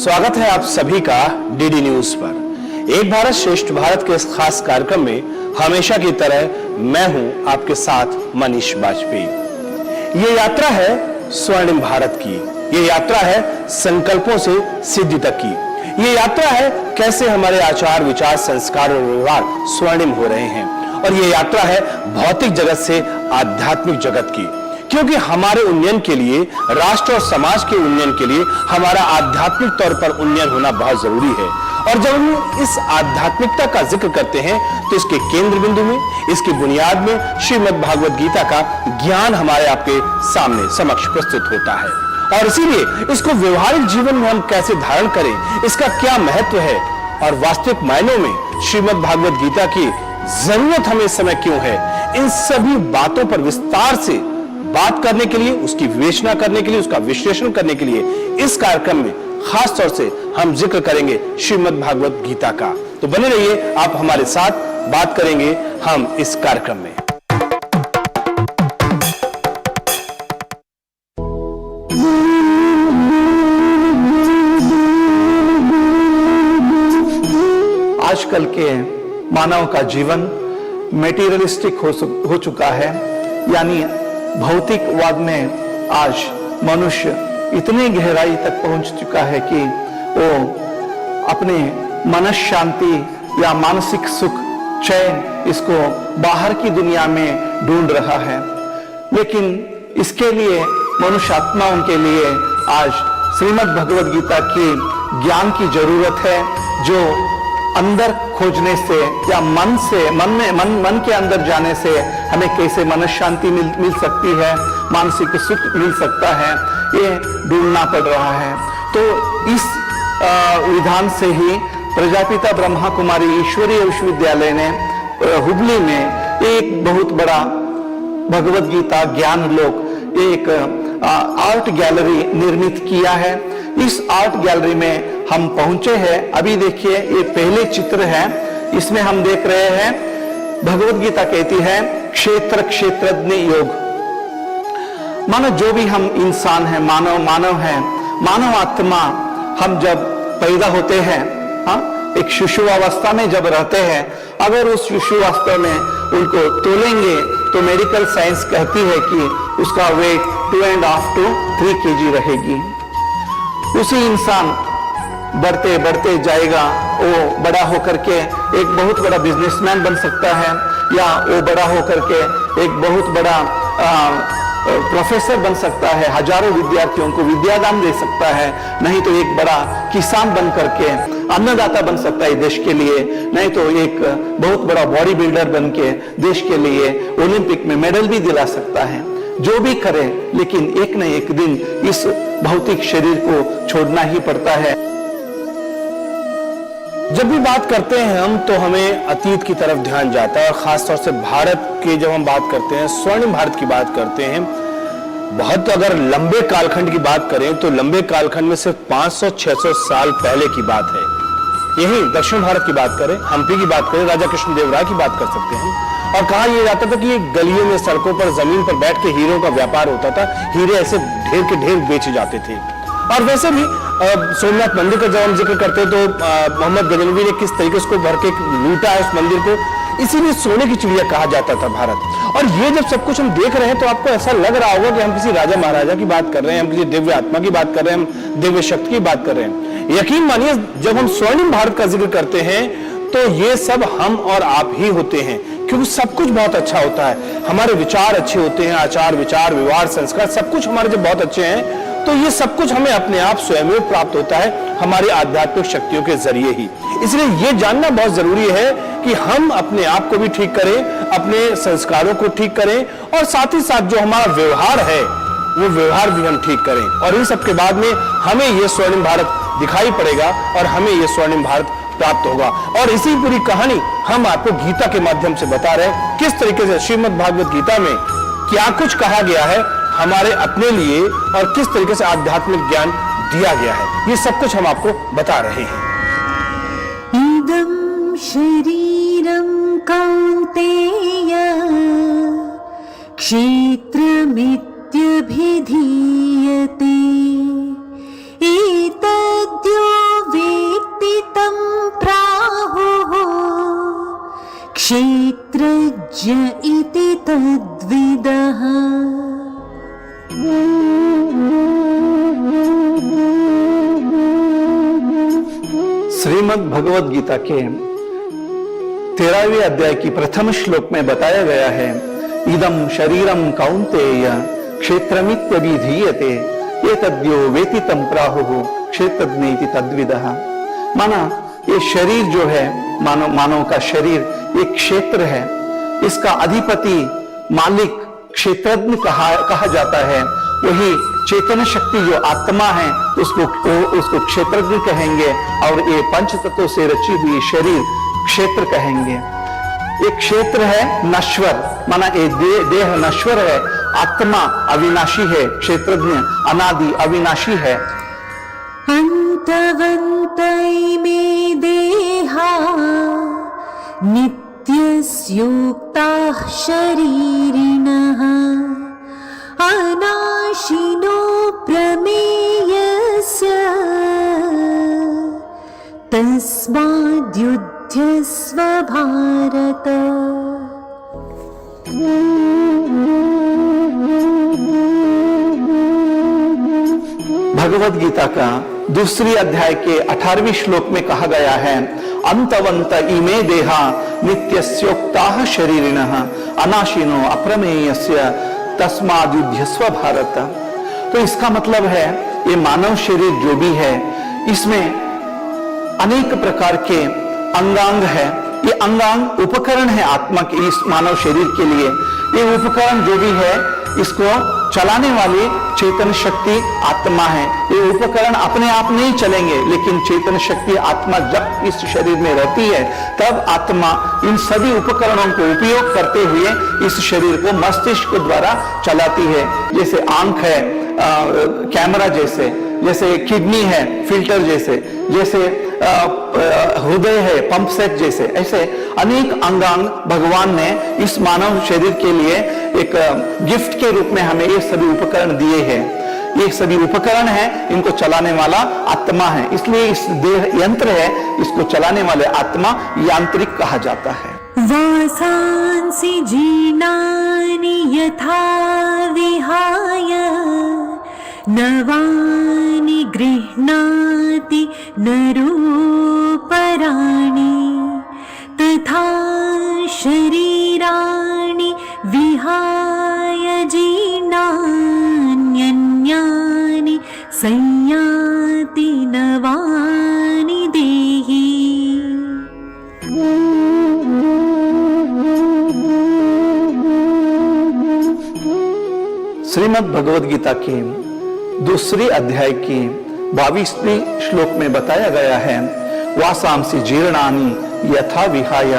स्वागत है आप सभी का डीडी न्यूज पर। एक भारत श्रेष्ठ भारत के इस खास कार्यक्रम में हमेशा की तरह मैं हूं आपके साथ मनीष वाजपेयी। ये यात्रा है स्वर्णिम भारत की, ये यात्रा है संकल्पों से सिद्धि तक की, ये यात्रा है कैसे हमारे आचार विचार संस्कार और व्यवहार स्वर्णिम हो रहे हैं, और ये यात्रा है भौतिक जगत से आध्यात्मिक जगत की। क्योंकि हमारे उन्नयन के लिए, राष्ट्र और समाज के उन्नयन के लिए हमारा आध्यात्मिक तौर पर उन्नयन होना बहुत जरूरी है। और जब हम इस आध्यात्मिकता का जिक्र करते हैं तो इसके केंद्र बिंदु में, इसकी बुनियाद में श्रीमद् भागवत गीता का ज्ञान हमारे आपके सामने समक्ष प्रस्तुत होता है। और इसीलिए इसको व्यवहारिक जीवन में हम कैसे धारण करें, इसका क्या महत्व है और वास्तविक मायनों में श्रीमद् भागवत गीता की जरूरत हमें इस समय क्यों है, इन सभी बातों पर विस्तार से बात करने के लिए, उसकी विवेचना करने के लिए, उसका विश्लेषण करने के लिए इस कार्यक्रम में खास तौर से हम जिक्र करेंगे श्रीमद् भागवत गीता का। तो बने रहिए, आप हमारे साथ बात करेंगे हम इस कार्यक्रम में। आजकल के मानव का जीवन मेटीरियलिस्टिक हो चुका है, यानी भौतिकवाद में आज मनुष्य इतनी गहराई तक पहुंच चुका है कि वो अपने मन शांति या मानसिक सुख, चैन, इसको बाहर की दुनिया में ढूंढ रहा है। लेकिन इसके लिए मनुष्य आत्माओं के लिए आज श्रीमद् भगवद गीता की ज्ञान की जरूरत है, जो अंदर खोजने से या मन के अंदर जाने से हमें कैसे मन शांति मिल सकती है, मानसिक सुख मिल सकता है, ये ढूंढना पड़ रहा है। तो इस विधान से ही प्रजापिता ब्रह्मा कुमारी ईश्वरीय विश्वविद्यालय ने हुबली में एक बहुत बड़ा भगवद गीता ज्ञान लोक, एक आर्ट गैलरी निर्मित किया है। इस आर्ट गैलरी में हम पहुंचे हैं। अभी देखिए, ये पहले चित्र है, इसमें हम देख रहे हैं भगवद गीता कहती है क्षेत्र क्षेत्रज्ञ योग। मानो जो भी हम इंसान हैं, मानव हैं, मानव आत्मा, हम जब पैदा होते हैं, एक शिशु अवस्था में जब रहते हैं, अगर उस शिशु अवस्था में उनको तोलेंगे तो मेडिकल साइंस कहती है कि उसका वेट 2.5 to 3 kg रहेगी। उसी इंसान बढ़ते बढ़ते जाएगा, वो बड़ा होकर के एक बहुत बड़ा बिजनेसमैन बन सकता है, या वो बड़ा होकर के एक बहुत बड़ा प्रोफेसर बन सकता है, हजारों विद्यार्थियों को विद्यादान दे सकता है, नहीं तो एक बड़ा किसान बन करके अन्नदाता बन सकता है देश के लिए, नहीं तो एक बहुत बड़ा बॉडी बिल्डर बन के देश के लिए ओलंपिक में मेडल भी दिला सकता है। जो भी करे, लेकिन एक न एक दिन इस भौतिक शरीर को छोड़ना ही पड़ता है। जब भी बात करते हैं हम, तो हमें अतीत की तरफ ध्यान जाता है, और खासतौर से भारत की जब हम बात करते हैं, स्वर्णिम भारत की बात करते हैं, बहुत अगर लंबे कालखंड की बात करें तो लंबे कालखंड में सिर्फ 500-600 साल पहले की बात है। यही दक्षिण भारत की बात करें, हम्पी की बात करें, राजा कृष्णदेवराय की बात कर सकते हैं। और कहा यह जाता था कि ये गलियों में, सड़कों पर, जमीन पर बैठ के हीरों का व्यापार होता था, हीरे ऐसे ढेर के ढेर बेचे जाते थे। और वैसे भी सोमनाथ मंदिर का जब हम जिक्र करते हैं तो मोहम्मद गजनवी ने किस तरीके से भर के लूटा है उस मंदिर को, इसीलिए सोने की चिड़िया कहा जाता था भारत। और ये जब सब कुछ हम देख रहे हैं तो आपको ऐसा लग रहा होगा कि हम किसी राजा महाराजा की बात कर रहे हैं, हम किसी दिव्य आत्मा की बात कर रहे हैं, हम दिव्य शक्ति की बात कर रहे हैं। यकीन मानिए, जब हम स्वर्णिम भारत का जिक्र करते हैं तो ये सब हम और आप ही होते हैं, क्योंकि सब कुछ बहुत अच्छा होता है, हमारे विचार अच्छे होते हैं, आचार विचार व्यवहार संस्कार सब कुछ हमारे जब बहुत अच्छे हैं तो ये सब कुछ हमें अपने आप स्वयं प्राप्त होता है, हमारी आध्यात्मिक शक्तियों के जरिए ही। इसलिए ये जानना बहुत जरूरी है कि हम अपने आप को भी ठीक करें, अपने संस्कारों को ठीक करें, और साथ ही साथ जो हमारा व्यवहार है वो व्यवहार भी हम ठीक करें। और इन सब के बाद में हमें ये स्वर्णिम भारत दिखाई पड़ेगा और हमें ये स्वर्णिम भारत प्राप्त होगा। और इसी पूरी कहानी हम आपको गीता के माध्यम से बता रहे हैं, किस तरीके से श्रीमद् भागवत गीता में क्या कुछ कहा गया है हमारे अपने लिए, और किस तरीके से आध्यात्मिक ज्ञान दिया गया है, ये सब कुछ हम आपको बता रहे हैं। इदं शरीरं कौन्तेय क्षेत्रमित्यभिधीयते एतद्यो क्षेत्रज्ञ इति तद्विदः। श्रीमद् भगवद गीता के 13वें अध्याय की प्रथम श्लोक में बताया गया है, इदम शरीरम कौन्तेय क्षेत्रमित्यभिधीयते एतद्यो वेति तं प्राहुः क्षेत्रज्ञेति तद्विदः। माना ये शरीर जो है, मानव का शरीर एक क्षेत्र है, इसका अधिपति मालिक क्षेत्रज्ञ कहा जाता है। वही चेतन शक्ति जो आत्मा है उसको क्षेत्रज्ञ कहेंगे, और ये पंच तत्वों से रची हुई शरीर क्षेत्र कहेंगे। एक क्षेत्र है नश्वर, माना ये देह नश्वर है, आत्मा अविनाशी है, क्षेत्रज्ञ अनादि अविनाशी है। अन्तवन्त इमे देहा नित्यस्योक्ताः शरीरिणः अनाशिनो प्रमेयस्य तस्माद्युध्यस्व भारत। भगवद गीता का दूसरी अध्याय के 18वें श्लोक में कहा गया है, अंतवंत इमे देहा नित्यस्योक्ताः शरीरिणः अनाशिनो अप्रमेयस्य तस्माद्युध्यस्व भारत। तो इसका मतलब है ये मानव शरीर जो भी है, इसमें अनेक प्रकार के अंगांग है। ये अंगांग उपकरण है आत्मा के, इस मानव शरीर के लिए। ये उपकरण जो भी है, इसको चलाने वाली चेतन शक्ति आत्मा है। ये उपकरण अपने आप नहीं चलेंगे, लेकिन चेतन शक्ति आत्मा जब इस शरीर में रहती है, तब आत्मा इन सभी उपकरणों को उपयोग करते हुए इस शरीर को मस्तिष्क द्वारा चलाती है। जैसे आंख है कैमरा जैसे, जैसे किडनी है फिल्टर जैसे, जैसे हृदय है पंप सेट जैसे, ऐसे अनेक अंगांग भगवान ने इस मानव शरीर के लिए एक गिफ्ट के रूप में हमें ये सभी उपकरण दिए हैं। ये सभी उपकरण हैं, इनको चलाने वाला आत्मा है। इसलिए इस देह यंत्र है, इसको चलाने वाले आत्मा यांत्रिक कहा जाता है। वासांसि जीर्णानि यथा विहाय नवानि गृह्णाति नरोपराणि तथा शरीराणि विहाय जीर्णान्यन्यानि संयाति नवानि देहि। श्रीमद् भगवद गीता की दूसरी अध्याय की 22वें श्लोक में बताया गया है, वासांसि जीर्णानि यथा विहाय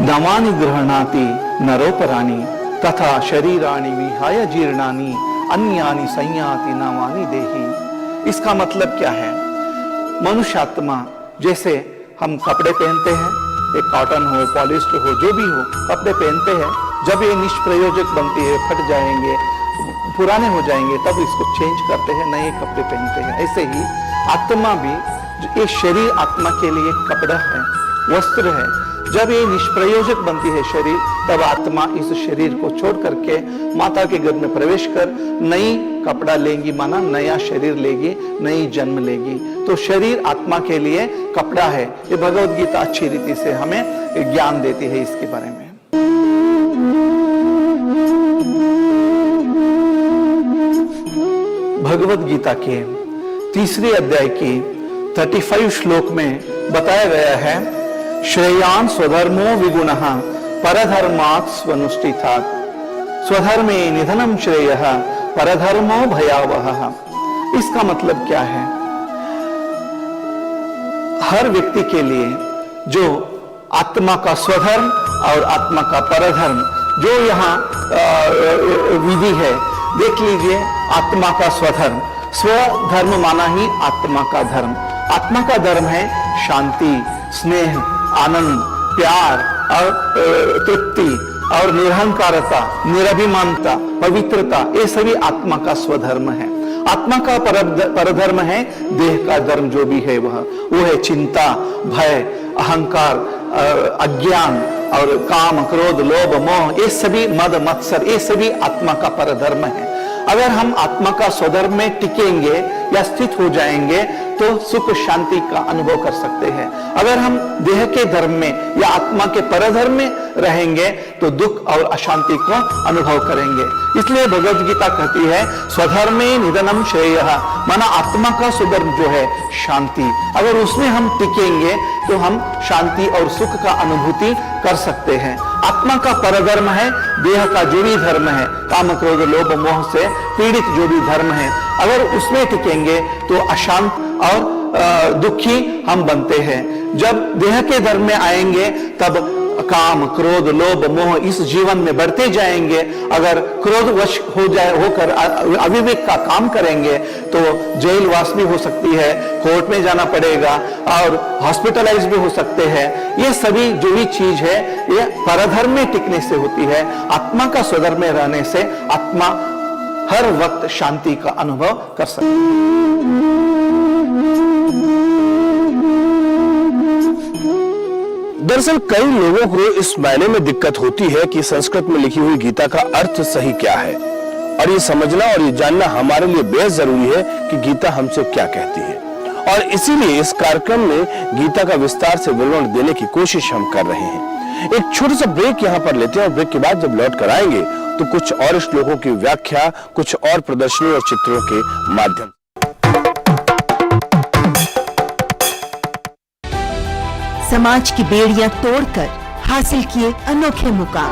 नवानि गृह्णाति नरोपराणि तथा शरीराणि विहाय जीर्णानि अन्यानि संयाति नवानि देहि। इसका मतलब क्या है? मनुष्य आत्मा, जैसे हम कपड़े पहनते हैं, एक कॉटन हो पॉलिस्टर हो जो भी हो, कपड़े पहनते हैं, जब ये निष्प्रयोजक बनती है, फट जाएंगे, पुराने हो जाएंगे, तब इसको चेंज करते हैं, नए कपड़े पहनते हैं। ऐसे ही आत्मा भी, ये शरीर आत्मा के लिए कपड़ा है, वस्त्र है। जब ये निष्प्रयोजक बनती है शरीर, तब आत्मा इस शरीर को छोड़ करके माता के गर्भ में प्रवेश कर नई कपड़ा लेगी, माना नया शरीर लेगी, नई जन्म लेगी। तो शरीर आत्मा के लिए कपड़ा है। ये भगवद गीता अच्छी रीति से हमें ज्ञान देती है इसके बारे में। भगवद गीता के तीसरे अध्याय की 35 श्लोक में बताया गया है, श्रेयान स्वधर्मो विगुणः परधर्मात् स्वनुष्ठितात् स्वधर्मे निधनम श्रेयः परधर्मो भयावहः। इसका मतलब क्या है? हर व्यक्ति के लिए जो आत्मा का स्वधर्म और आत्मा का परधर्म, जो यहाँ विधि है, देख लीजिए। आत्मा का स्वधर्म, स्वधर्म माना ही आत्मा का धर्म। आत्मा का धर्म है शांति, स्नेह, आनंद, प्यार और तृप्ति और निरहंकारता, निरभिमानता, पवित्रता, ये सभी आत्मा का स्वधर्म है। आत्मा का परधर्म है देह का धर्म, जो भी है वो है चिंता, भय अहंकार, अज्ञान और काम, क्रोध, लोभ, मोह, ये सभी मद मत्सर, ये सभी आत्मा का परधर्म है। अगर हम आत्मा का स्वधर्म में टिकेंगे या स्थित हो जाएंगे तो सुख शांति का अनुभव कर सकते हैं। अगर हम देह के धर्म में या आत्मा के परधर्म में रहेंगे तो दुख और अशांति को अनुभव करेंगे। इसलिए भगवद गीता कहती है स्वधर्मे निधनम श्रेयः, माना आत्मा का स्वधर्म जो है शांति, अगर उसमें हम टिकेंगे तो हम शांति और सुख का अनुभूति कर सकते हैं। आत्मा का परधर्म है देह का जो भी धर्म है, काम, क्रोध, लोभ, मोह से पीड़ित जो भी धर्म है, अगर उसमें टिकेंगे तो अशांत और दुखी हम बनते हैं। जब देह के धर्म में आएंगे तब काम, क्रोध, लोभ, मोह इस जीवन में बढ़ते जाएंगे। अगर क्रोधवश होकर अविवेक का काम करेंगे तो जेलवास भी हो सकती है, कोर्ट में जाना पड़ेगा और हॉस्पिटलाइज भी हो सकते हैं। ये सभी जो भी चीज है ये परधर्म में टिकने से होती है। आत्मा का स्वधर्म में रहने से आत्मा हर वक्त शांति का अनुभव कर सकती है। दरअसल कई लोगों को इस मायने में दिक्कत होती है कि संस्कृत में लिखी हुई गीता का अर्थ सही क्या है, और ये समझना और ये जानना हमारे लिए बेहद जरूरी है कि गीता हमसे क्या कहती है। और इसीलिए इस कार्यक्रम में गीता का विस्तार से विवरण देने की कोशिश हम कर रहे हैं। एक छोटा सा ब्रेक यहाँ पर लेते हैं और ब्रेक के बाद जब लौट कर आएंगे तो कुछ और श्लोकों की व्याख्या कुछ और प्रदर्शनी और चित्रों के माध्यम। समाज की बेड़ियां तोड़कर हासिल किए अनोखे मुकाम,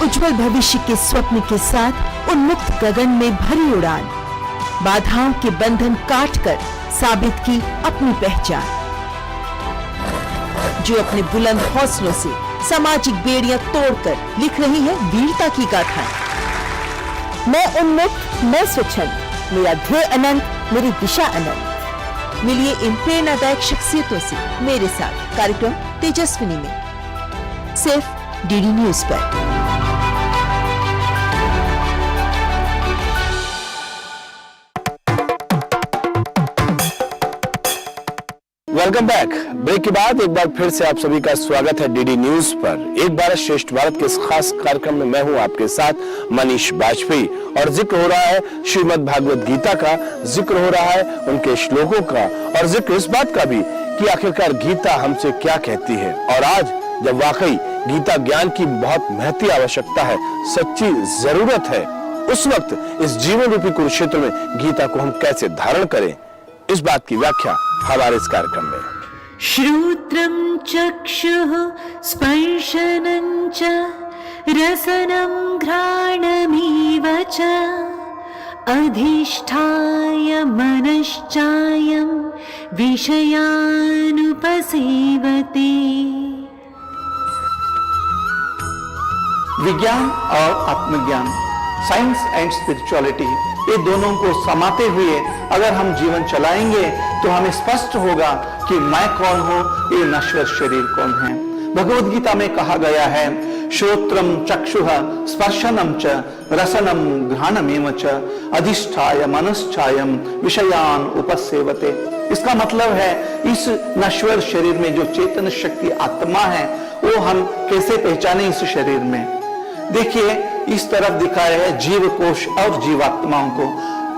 उज्जवल भविष्य के स्वप्न के साथ उन्मुक्त गगन में भरी उड़ान, बाधाओं के बंधन काटकर साबित की अपनी पहचान, जो अपने बुलंद हौसलों से सामाजिक बेड़ियां तोड़कर लिख रही है वीरता की गाथा। मैं उन्मुक्त, मैं स्वच्छंद, मेरा ध्येय अनंत, मेरी दिशा अनंत। मिलिए इन प्रेरणादायक शख्सियतों से मेरे साथ कार्यक्रम तेजस्विनी में, सिर्फ डीडी न्यूज पर। Welcome back. ब्रेक के बाद एक बार फिर से आप सभी का स्वागत है डीडी न्यूज पर। एक भारत श्रेष्ठ भारत के इस खास कार्यक्रम में मैं हूं आपके साथ मनीष बाजपेयी और जिक्र हो रहा है श्रीमद् भागवत गीता का, जिक्र हो रहा है उनके श्लोकों का और जिक्र इस बात का भी कि आखिरकार गीता हमसे क्या कहती है। और आज जब वाकई गीता ज्ञान की बहुत महती आवश्यकता है, सच्ची जरूरत है, उस वक्त इस जीवन रूपी कुरुक्षेत्र में गीता को हम कैसे धारण करें, इस बात की व्याख्या हमारे इस कार्यक्रम में। श्रोत्रं चक्षुः स्पर्शनं च रसनं घ्राणमेव च अधिष्ठाय मनश्चायं विषयानुपसेवते। विज्ञान और आत्मज्ञान, साइंस एंड स्पिरिचुअलिटी, ये दोनों को समाते हुए अगर हम जीवन चलाएंगे तो हमें स्पष्ट होगा कि मैं कौन हूं, ये नश्वर शरीर कौन है। भगवद गीता में कहा गया है श्रोत्रम चक्षुः स्पर्शनम च रसनम घ्राणमेव च अधिष्ठाय मनश्चायम विषयान उपसेवते। इसका मतलब है इस नश्वर शरीर में जो चेतन शक्ति आत्मा है वो हम कैसे पहचाने इस शरीर में। देखिए इस तरफ दिखाया है जीव कोश और जीवात्माओं को।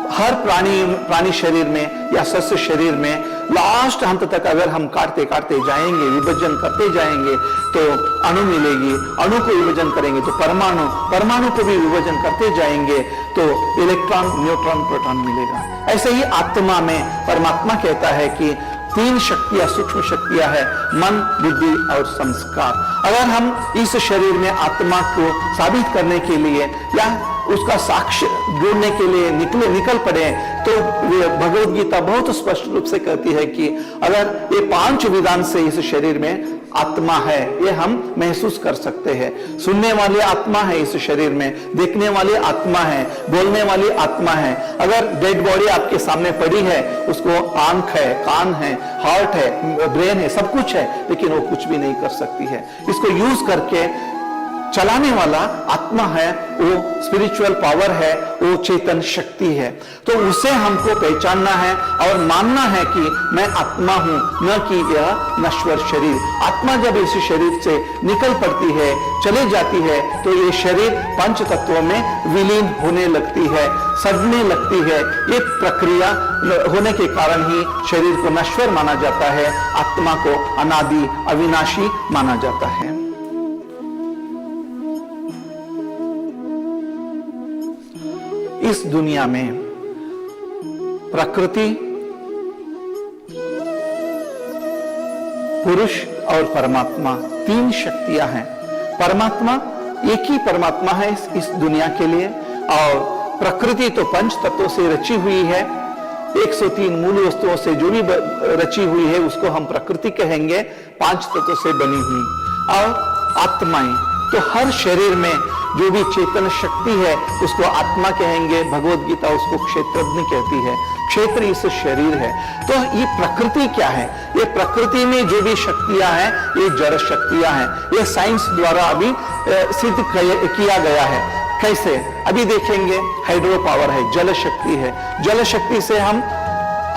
हर प्राणी शरीर में या सस्य शरीर में लास्ट अंत तक अगर हम काटते काटते जाएंगे, विभाजन करते जाएंगे तो अणु मिलेगी, अणु को विभाजन करेंगे तो परमाणु, परमाणु को भी विभाजन करते जाएंगे तो इलेक्ट्रॉन, न्यूट्रॉन, प्रोटॉन मिलेगा। ऐसे ही आत्मा में परमात्मा कहता है कि तीन शक्तियां, सूक्ष्म शक्तियां है, मन, बुद्धि और संस्कार। अगर हम इस शरीर में आत्मा को साबित करने के लिए या उसका साक्ष्य ढूंढने के लिए निकल पड़े तो भगवद गीता बहुत स्पष्ट रूप से कहती है कि अगर ये 5 विधान से इस शरीर में आत्मा है, ये हम महसूस कर सकते हैं। सुनने वाली आत्मा है इस शरीर में, देखने वाली आत्मा है, बोलने वाली आत्मा है। अगर डेड बॉडी आपके सामने पड़ी है, उसको आंख है, कान है, हार्ट है, ब्रेन है, सब कुछ है, लेकिन वो कुछ भी नहीं कर सकती है। इसको यूज करके चलाने वाला आत्मा है, वो स्पिरिचुअल पावर है, वो चेतन शक्ति है। तो उसे हमको पहचानना है और मानना है कि मैं आत्मा हूं, न कि यह नश्वर शरीर। आत्मा जब इस शरीर से निकल पड़ती है, चले जाती है, तो ये शरीर पंच तत्वों में विलीन होने लगती है, सड़ने लगती है। ये प्रक्रिया होने के कारण ही शरीर को नश्वर माना जाता है, आत्मा को अनादि अविनाशी माना जाता है। इस दुनिया में प्रकृति, पुरुष और परमात्मा तीन शक्तियां हैं। परमात्मा एक ही परमात्मा है इस दुनिया के लिए, और प्रकृति तो पंच तत्वों से रची हुई है। 103 मूल वस्तुओं से जो भी रची हुई है उसको हम प्रकृति कहेंगे, 5 तत्वों से बनी हुई। और आत्माएं तो हर शरीर में जो भी चेतन शक्ति है उसको आत्मा कहेंगे। भगवत गीता उसको क्षेत्रज्ञ कहती है। क्षेत्र इस शरीर है। तो ये प्रकृति क्या है? ये प्रकृति में जो भी शक्तियां हैं ये जड़ शक्तियां हैं। ये साइंस द्वारा अभी सिद्ध किया गया है। कैसे? अभी देखेंगे। हाइड्रो पावर है, जल शक्ति है। जल शक्ति से हम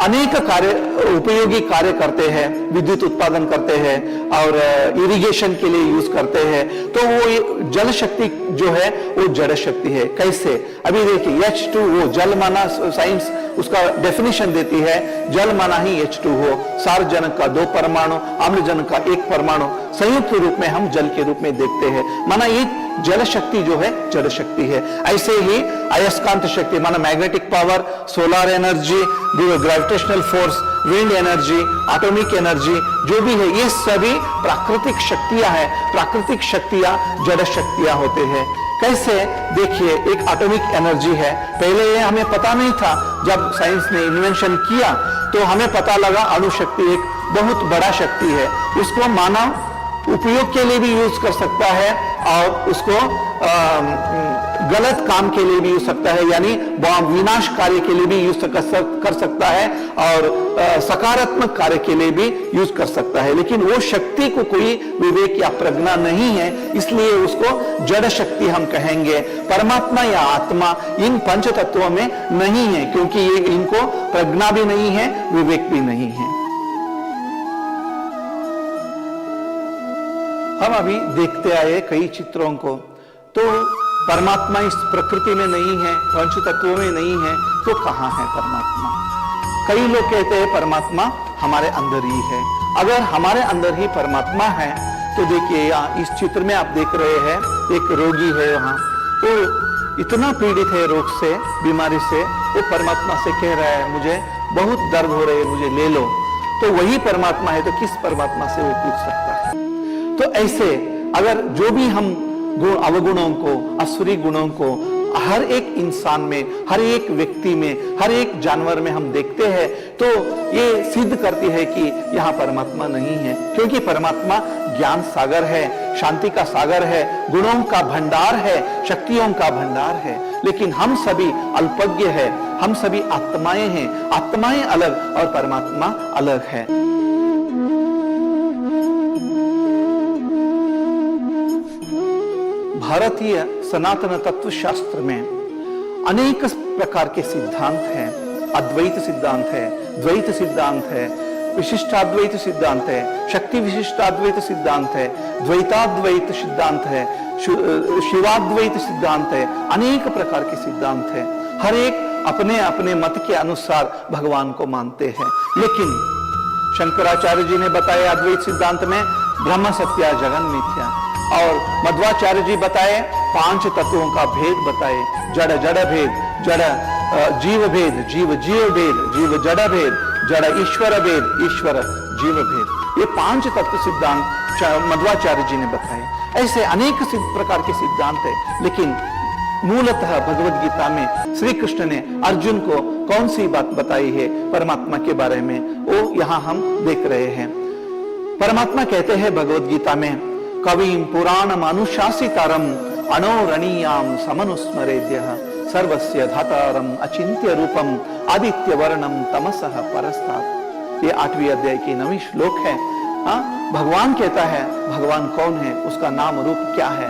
अनेक कार्य, उपयोगी कार्य करते हैं, विद्युत उत्पादन करते हैं और इरिगेशन के लिए यूज करते हैं। तो वो जल शक्ति जो है वो जड़ शक्ति है। कैसे? अभी देखिए H2O, जल माना साइंस उसका डेफिनेशन देती है, जल माना ही H2O, सारजनक का 2 परमाणु, अम्लजनक का 1 परमाणु, संयुक्त रूप में हम जल के रूप में देखते हैं। माना ये जल शक्ति जो है जड़ शक्ति है। ऐसे ही अयस्कांत शक्ति माना magnetic power, solar energy, gravitational force, wind energy, atomic energy जो भी है ये सभी प्राकृतिक शक्तियां हैं। प्राकृतिक शक्तियां जड़ शक्तियां होते हैं। कैसे? देखिए, एक एटॉमिक एनर्जी है। पहले ये हमें पता नहीं था। जब साइंस ने इन्वेंशन किया तो हमें पता लगा अणुशक्ति एक बहुत बड़ा शक्ति है। उसको मानव उपयोग के लिए भी यूज कर सकता है और उसको गलत काम के लिए भी यूज सकता है, यानी विनाश कार्य के लिए भी यूज कर सकता है और सकारात्मक कार्य के लिए भी यूज कर सकता है। लेकिन वो शक्ति को कोई विवेक या प्रज्ञा नहीं है, इसलिए उसको जड़ शक्ति हम कहेंगे। परमात्मा या आत्मा इन पंच तत्वों में नहीं है, क्योंकि ये इनको प्रज्ञा भी नहीं है, विवेक भी नहीं है। हम अभी देखते आए कई चित्रों को, तो परमात्मा इस प्रकृति में नहीं है, पंच तत्वों में नहीं है, तो कहां है परमात्मा? कई लोग कहते हैं परमात्मा हमारे अंदर ही है। अगर हमारे अंदर ही परमात्मा है तो देखिए यहाँ इस चित्र में आप देख रहे हैं, एक रोगी है वहां, वो इतना पीड़ित है रोग से, बीमारी से, वो परमात्मा से कह रहा है मुझे बहुत दर्द हो रही है, मुझे ले लो। तो वही परमात्मा है, तो किस परमात्मा से वो पूछ सकता है? तो ऐसे अगर जो भी हम अवगुणों को, असुरी गुणों को हर एक इंसान में, हर एक व्यक्ति में, हर एक जानवर में हम देखते हैं, तो ये सिद्ध करती है कि यहाँ परमात्मा नहीं है। क्योंकि परमात्मा ज्ञान सागर है, शांति का सागर है, गुणों का भंडार है, शक्तियों का भंडार है। लेकिन हम सभी अल्पज्ञ है, हम सभी आत्माएं हैं। आत्माएं अलग और परमात्मा अलग है। भारतीय सनातन तत्व शास्त्र में अनेक प्रकार के सिद्धांत हैं। अद्वैत सिद्धांत है, द्वैत सिद्धांत है, विशिष्टाद्वैत सिद्धांत है, शक्ति विशिष्टाद्वैत सिद्धांत है, द्वैताद्वैत सिद्धांत है, शिवाद्वैत सिद्धांत है। अनेक प्रकार के सिद्धांत है। हर एक अपने अपने मत के अनुसार भगवान को मानते हैं। लेकिन शंकराचार्य जी ने बताया अद्वैत सिद्धांत में ब्रह्म सत्य जगन मिथ्या, और मध्वाचार्य जी बताए 5 तत्वों का भेद बताए, जड़ जड़ भेद, जड़ जीव भेद, जीव जीव भेद, जीव जड़ भेद, जड़ ईश्वर भेद, ईश्वर जीव भेद। ये 5 तत्व सिद्धांत मध्वाचार्य जी ने बताए। ऐसे अनेक प्रकार के सिद्धांत है। लेकिन मूलतः भगवद गीता में श्री कृष्ण ने अर्जुन को कौन सी बात बताई है परमात्मा के बारे में, वो यहां हम देख रहे हैं। परमात्मा कहते हैं भगवद गीता में, कविं पुराण मानुषासितारम अनोरणीयाम समनुस्मरेद्यः सर्वस्य धातारम अचिंत्य रूपम आदित्य वर्णम तमसः परस्तात्। ये 8वीं अध्याय की 9वीं श्लोक है। भगवान कहता है भगवान कौन है, उसका नाम रूप क्या है।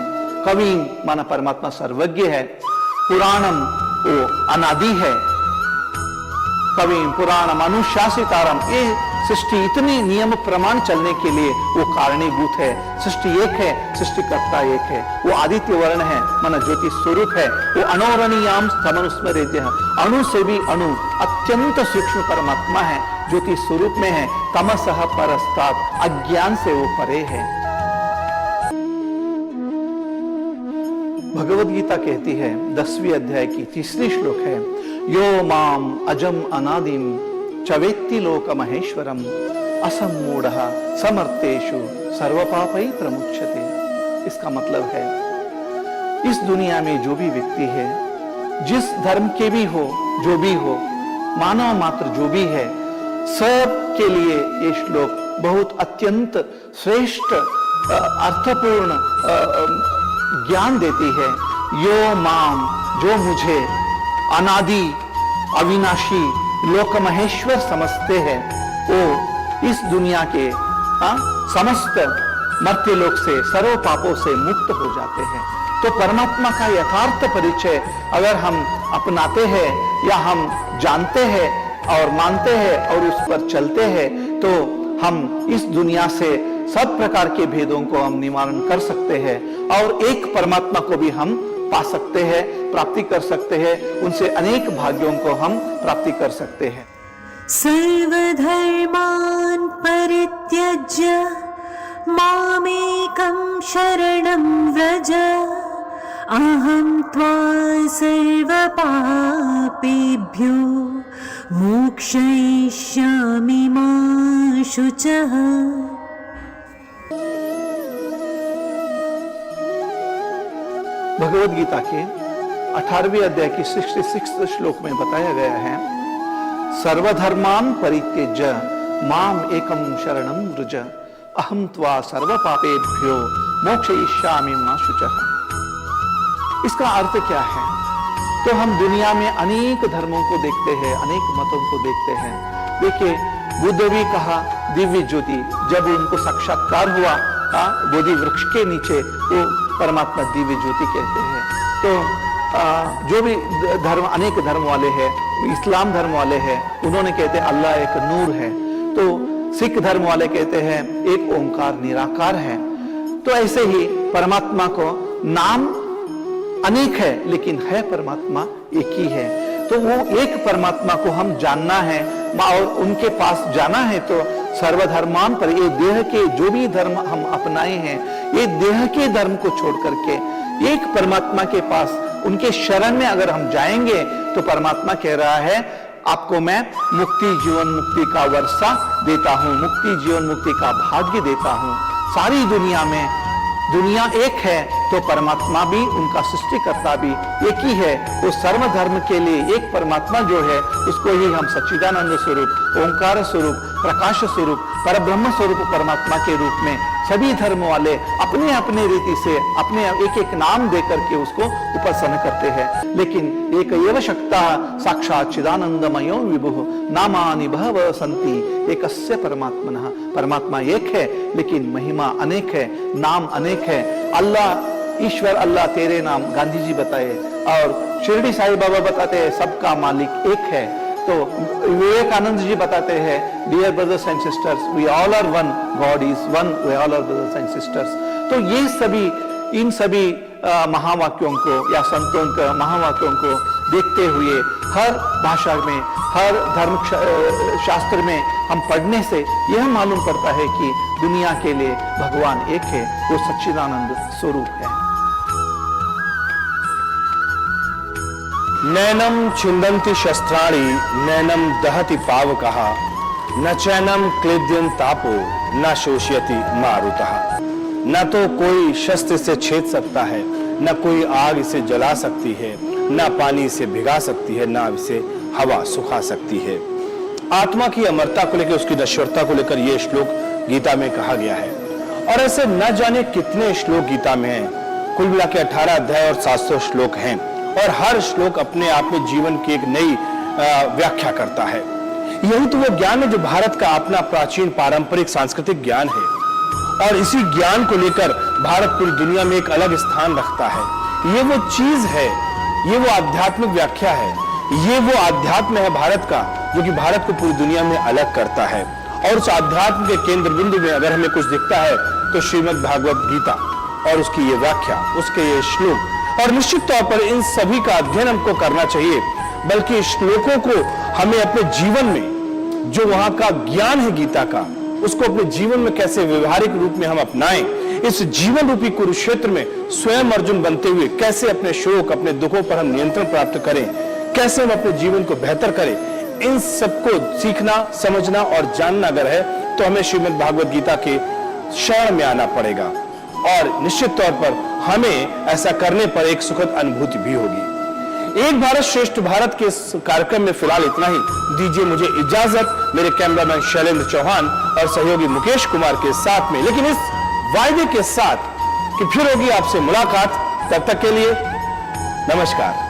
कवीम माना परमात्मा सर्वज्ञ है, पुराणम वो अनादि है, कवीम पुराणम अनुशासितारम, ये सृष्टि इतनी नियम प्रमाण चलने के लिए वो कारणीभूत है। सृष्टि एक है, सृष्टिकर्ता एक है, वो आदित्य वर्ण है माना ज्योति स्वरूप है, वो अनोरणीयाम तमनुस्मरेत्य, अणु से भी अणु अत्यंत सूक्ष्म परमात्मा है, ज्योति स्वरूप में है, तमसः परस्तात्, अज्ञान से वो परे है। भगवद गीता कहती है 10वीं अध्याय की 3री श्लोक है, यो माम अजम अनादिम चवेत्ति लोक महेश्वरम असम्मूढ़ः समर्थेषु सर्वपापै प्रमुच्यते। इसका मतलब है इस दुनिया में जो भी व्यक्ति है, जिस धर्म के भी हो, जो भी हो, मानव मात्र जो भी है, सब के लिए ये श्लोक बहुत अत्यंत श्रेष्ठ अर्थपूर्ण ज्ञान देती है। यो माम, जो मुझे अनादि अविनाशी लोक महेश्वर समझते हैं, वो इस दुनिया के समस्त मर्त्य लोक से, सर्व पापों से मुक्त हो जाते हैं। तो परमात्मा का यथार्थ परिचय अगर हम अपनाते हैं या हम जानते हैं और मानते हैं और उस पर चलते हैं, तो हम इस दुनिया से सब प्रकार के भेदों को हम निवारण कर सकते हैं और एक परमात्मा को भी हम पा सकते हैं, प्राप्ति कर सकते हैं, उनसे अनेक भाग्यों को हम प्राप्ति कर सकते हैं। सर्वधर्मान् परित्यज्य मामेकं शरणं व्रज, अहं त्वा सर्वपापेभ्यो मोक्षयिष्यामि मा शुचः। भगवद गीता के 18वें अध्याय की 66 श्लोक में बताया गया है, सर्वधर्मान परित्यज्य माम एकम शरणं व्रज, अहम त्वा सर्व पापेभ्यो मोक्षयिष्यामि मा शुचः। इसका अर्थ क्या है? तो हम दुनिया में अनेक धर्मों को देखते हैं, अनेक मतों को देखते हैं। देखिए, बुद्ध भी कहा दिव्य ज्योति, जब उनको साक्षात्कार हुआ बोधि वृक्ष के नीचे, वो परमात्मा दिव्य ज्योति कहते हैं। तो जो भी धर्म, अनेक धर्म वाले हैं, इस्लाम धर्म वाले हैं, उन्होंने कहते हैं अल्लाह एक नूर है। तो सिख धर्म वाले कहते हैं एक ओंकार निराकार है। तो ऐसे ही परमात्मा को नाम अनेक है, लेकिन है परमात्मा एक ही है। तो वो एक परमात्मा को हम जानना है और उनके पास जाना है। तो सर्वधर्मान पर, ये देह के जो भी धर्म हम अपनाए हैं, ये देह के धर्म को छोड़ करके एक परमात्मा के पास, उनके शरण में अगर हम जाएंगे, तो परमात्मा कह रहा है आपको मैं मुक्ति, जीवन मुक्ति का वर्षा देता हूं, मुक्ति जीवन मुक्ति का भाग्य देता हूं। सारी दुनिया में दुनिया एक है, तो परमात्मा भी, उनका सृष्टिकर्ता भी एक ही है। वो सर्व धर्म के लिए एक परमात्मा जो है, उसको ही हम सच्चिदानंद स्वरूप, ओंकार स्वरूप, प्रकाश स्वरूप, परब्रह्म स्वरूप परमात्मा के रूप में सभी धर्म वाले अपने अपने रीति से अपने एक एक नाम देकर के उसको उपासना करते हैं। लेकिन एक एव शक्ता साक्षात चिदानंदमयो विभुः नामानि बहवः सन्ति एकस्य परमात्मनः। परमात्मा एक है, लेकिन महिमा अनेक है, नाम अनेक है। अल्लाह, ईश्वर अल्लाह तेरे नाम, गांधी जी बताए, और शिरडी साईं बाबा बताते हैं सबका मालिक एक है। तो विवेकानंद जी बताते हैं, dear brothers and sisters, we all are one, God is one, we all are brothers and sisters. तो ये सभी, इन सभी महावाक्यों को या संतों के महावाक्यों को देखते हुए हर भाषा में, हर धर्म शास्त्र में हम पढ़ने से यह मालूम पड़ता है कि दुनिया के लिए भगवान एक है, वो सच्चिदानंद स्वरूप है। नैनम छिंदन्ति शस्त्राणि नैनम दहति पावकः न चैनम क्लेद्यं तापो न शोषयति मारुतः। न तो कोई शस्त्र से छेद सकता है, न कोई आग इसे जला सकती है, न पानी इसे भिगा सकती है, न इसे हवा सुखा सकती है। आत्मा की अमरता को लेकर, उसकी नश्वरता को लेकर यह श्लोक गीता में कहा गया है। और ऐसे न जाने कितने श्लोक गीता में हैं। कुल मिला के 18 अध्याय और 700 श्लोक हैं, और हर श्लोक अपने आप में जीवन की एक नई व्याख्या करता है। यही तो वो ज्ञान है जो भारत का अपना प्राचीन पारंपरिक सांस्कृतिक ज्ञान है। और इसी ज्ञान को लेकर भारत पूरी दुनिया में एक अलग स्थान रखता है। ये वो चीज है, ये वो आध्यात्मिक व्याख्या है, ये वो आध्यात्म है भारत का, जो कि भारत को पूरी दुनिया में अलग करता है। और उस आध्यात्म के केंद्र बिंदु में अगर हमें कुछ दिखता है तो श्रीमद् भागवत गीता और उसकी ये व्याख्या, उसके ये श्लोक। और निश्चित तौर पर इन सभी का अध्ययन हमको करना चाहिए, बल्कि श्लोकों को हमें अपने जीवन में, जो वहां का ज्ञान है गीता का, उसको अपने जीवन में कैसे व्यवहारिक रूप में हम अपनाएं, इस जीवन रूपी कुरुक्षेत्र में स्वयं अर्जुन बनते हुए कैसे अपने शोक, अपने दुखों पर हम नियंत्रण प्राप्त करें, कैसे हम अपने जीवन को बेहतर करें, इन सबको सीखना, समझना और जानना अगर है तो हमें श्रीमद् भागवत गीता के शरण में आना पड़ेगा। और निश्चित तौर पर हमें ऐसा करने पर एक सुखद अनुभूति भी होगी। एक भारत श्रेष्ठ भारत के इस कार्यक्रम में फिलहाल इतना ही। दीजिए मुझे इजाजत, मेरे कैमरामैन शैलेंद्र चौहान और सहयोगी मुकेश कुमार के साथ में, लेकिन इस वायदे के साथ कि फिर होगी आपसे मुलाकात। तब तक के लिए नमस्कार।